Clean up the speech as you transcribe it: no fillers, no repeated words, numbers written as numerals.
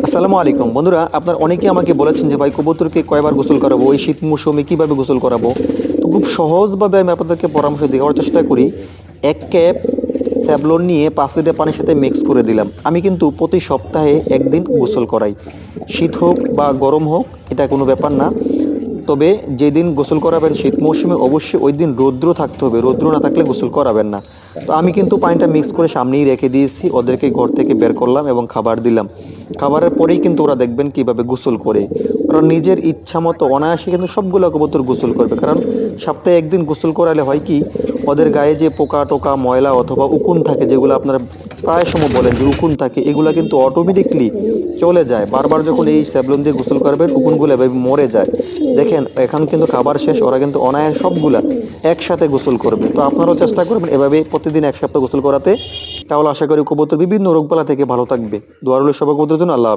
আসসালামু আলাইকুম বন্ধুরা, আপনার অনেকেই আমাকে বলেছেন যে ভাই কবুতরকে কয়বার গোসল করাবো, এই শীত মৌসুমে কিভাবে গোসল করাবো। তো খুব সহজভাবে আমি আপনাদেরকে পরামর্শ দেওয়ার চেষ্টা করি। এক ক্যাপ স্যাভলন নিয়ে 5 লিটার পানির সাথে মিক্স করে দিলাম। আমি কিন্তু প্রতি সপ্তাহে একদিন গোসল করাই, শীত হোক বা গরম হোক, এটা কোনো ব্যাপার না। তবে যেদিন গোসল করাবেন শীত মৌসুমে অবশ্যই ওই দিন রৌদ্র থাকতে হবে, রৌদ্র না থাকলে গোসল করাবেন না। তো আমি কিন্তু পানিটা মিক্স করে সামনেই রেখে দিয়েছি, ওদেরকে ঘর থেকে বের করলাম এবং খাবার দিলাম। খাবারের পরেই কিন্তু ওরা দেখবেন কিভাবে গোসল করে। ওরা নিজের ইচ্ছা মতো অনায়াসে কিন্তু সবগুলো কবুতর গোসল করবে, কারণ সপ্তাহে একদিন গোসল করালে হয় কি, ওদের গায়ে যে পোকা টোকা ময়লা অথবা উকুন থাকে, যেগুলো আপনারা প্রায় সময় বলেন যে উকুন থাকে, এগুলো কিন্তু অটোমেটিকলি চলে যায়। বারবার যখন এই স্যাভলন দিয়ে গোসল করবেন উকুনগুলো এভাবে মরে যায়। দেখেন এখন কিন্তু খাবার শেষ, ওরা কিন্তু অনায়াস সবগুলা একসাথে গোসল করবে। তো আপনারাও চেষ্টা করবেন এভাবে প্রতিদিন এক সপ্তাহ গোসল করাতে, তাহলে আশা করি কবুতর বিভিন্ন রোগবালা থেকে ভালো থাকবে। দোয়া রইল সবার কবুতরের জন্য। আল্লাহ হাফেজ।